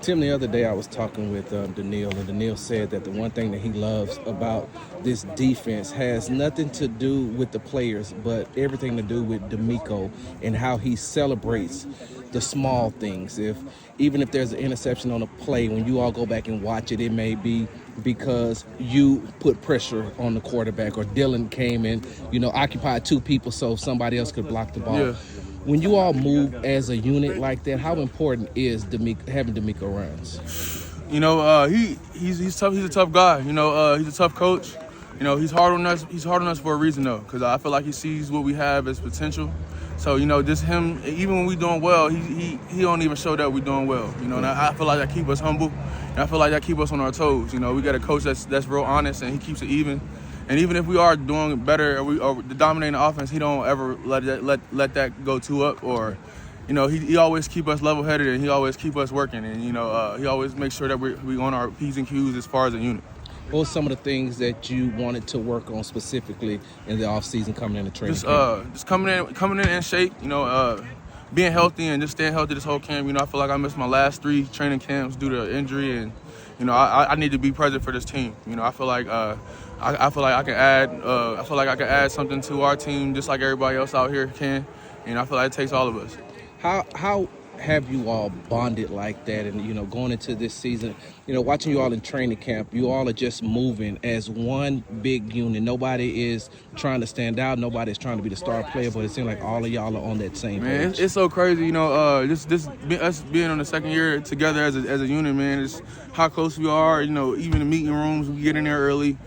Tim, the other day I was talking with Daniil, and Daniil said that the one thing that he loves about this defense has nothing to do with the players, but everything to do with D'Amico and how he celebrates the small things. Even if there's an interception on a play, when you all go back and watch it, it may be because you put pressure on the quarterback, or Dylan came and occupied two people so somebody else could block the ball. Yeah. When you all move as a unit like that, how important is having D'Amico runs? He's tough. He's a tough guy. He's a tough coach. He's hard on us. He's hard on us for a reason though, because I feel like he sees what we have as potential. So just him. Even when we doing well, he don't even show that we doing well. And I feel like that keep us humble, and I feel like that keep us on our toes. We got a coach that's real honest, and he keeps it even. And even if we are doing better or dominating the offense, he don't ever let that go two up. Or, he always keep us level-headed, and he always keep us working. And he always makes sure that we on our P's and Q's as far as a unit. What were some of the things that you wanted to work on specifically in the offseason coming into training camp? Just coming in shape. Being healthy and just staying healthy this whole camp. I feel like I missed my last 3 training camps due to injury, and I need to be present for this team. I feel like I feel like I can add. I feel like I can add something to our team, just like everybody else out here can. And I feel like it takes all of us. How have you all bonded like that? And going into this season, watching you all in training camp, you all are just moving as one big unit. Nobody is trying to stand out. Nobody is trying to be the star player. But it seems like all of y'all are on that same page. Man, it's so crazy. Us being on the second year together as a unit, man. It's how close we are. Even the meeting rooms, we get in there early.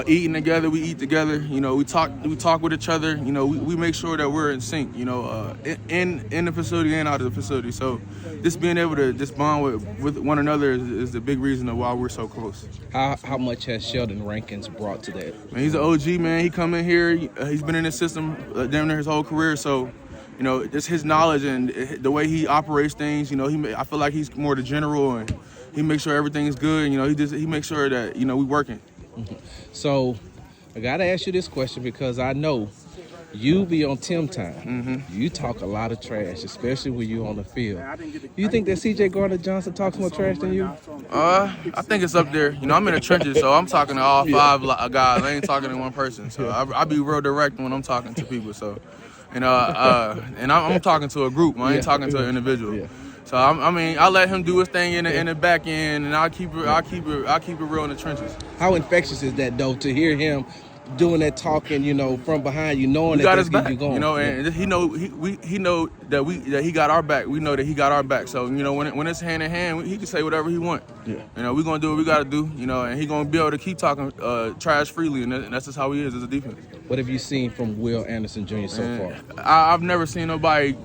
Eating together, we eat together. We talk with each other. We make sure that we're in sync. In the facility and out of the facility. So just being able to just bond with one another is the big reason of why we're so close. How much has Sheldon Rankins brought to that? Man, he's an OG, man. He come in here. He's been in this system damn near his whole career. So just his knowledge and the way he operates things. I feel like he's more the general, and he makes sure everything is good. He makes sure that we working. So I got to ask you this question, because I know you be on Tim time. Mm-hmm. You talk a lot of trash, especially when you're on the field. Do you think that C.J. Gardner-Johnson talks more trash than you? I think it's up there. I'm in the trenches, so I'm talking to all 5 guys. I ain't talking to one person. So I be real direct when I'm talking to people. So, and I'm talking to a group. I ain't talking to an individual. Yeah. So I let him do his thing in the back end, and I'll keep it real in the trenches. How infectious is that though, to hear him doing that talking, from behind you, knowing that that's getting you going? And he know that he got our back. We know that he got our back. So when it's hand in hand, he can say whatever he want. Yeah. We're gonna do what we gotta do. And he gonna be able to keep talking trash freely, and that's just how he is as a defense. What have you seen from Will Anderson Jr. so far? I've never seen nobody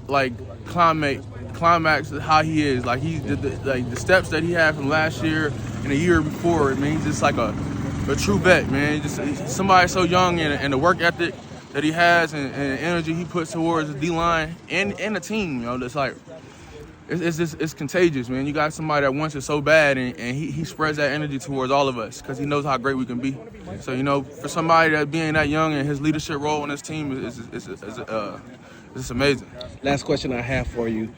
like climax how he is. Like the steps that he had from last year and the year before. He's just like a true vet, man. He's somebody so young, and the work ethic that he has and the energy he puts towards the D-line and the team. It's like it's contagious, man. You got somebody that wants it so bad, and he spreads that energy towards all of us because he knows how great we can be. So for somebody that being that young and his leadership role in this team is amazing. Last question I have for you.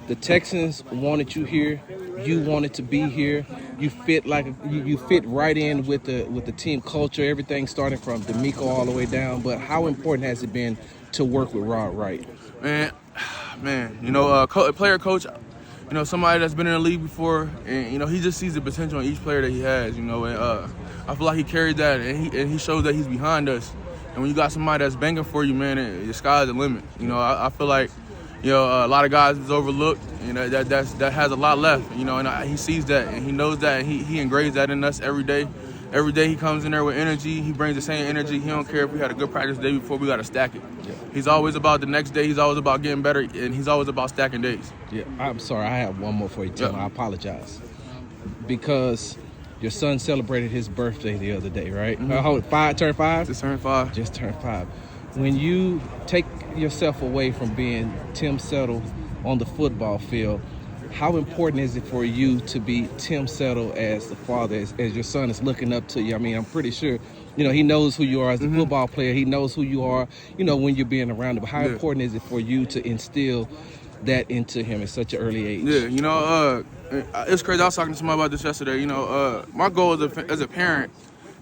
The Texans wanted you here. You wanted to be here. You fit you fit right in with the team culture. Everything starting from D'Amico all the way down. But how important has it been to work with Rod Wright? Man, player coach. Somebody that's been in the league before, and he just sees the potential in each player that he has. And I feel like he carried that, and he shows that he's behind us. And when you got somebody that's banging for you, man, the sky's the limit. I feel like. A lot of guys is overlooked, that has a lot left, and he sees that, and he knows that, and he engraves that in us every day. Every day he comes in there with energy. He brings the same energy. He don't care if we had a good practice day before. We got to stack it. Yeah. He's always about the next day. He's always about getting better, and he's always about stacking days. Yeah, I'm sorry. I have one more for you, Tim. Yeah. I apologize. Because your son celebrated his birthday the other day, right? Mm-hmm. Turned 5? Just turned 5. Just turned 5. When you take yourself away from being Tim Settle on the football field, how important is it for you to be Tim Settle as the father, as your son is looking up to you? I'm pretty sure, he knows who you are as a football player. He knows who you are, when you're being around him. But how important is it for you to instill that into him at such an early age. Yeah, it's crazy. I was talking to somebody about this yesterday. My goal as a parent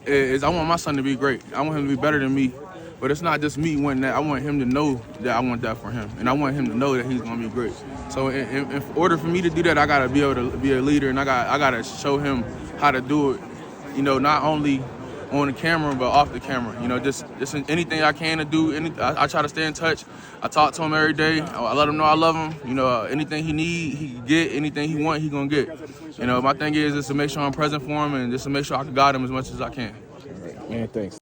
is I want my son to be great. I want him to be better than me. But it's not just me wanting that. I want him to know that I want that for him. And I want him to know that he's going to be great. So in order for me to do that, I got to be able to be a leader, and I got to show him how to do it, not only on the camera, but off the camera. Just anything I can to do. I try to stay in touch. I talk to him every day. I let him know I love him. Anything he need, he can get. Anything he want, he going to get. My thing is just to make sure I'm present for him and just to make sure I can guide him as much as I can. All right, man, thanks.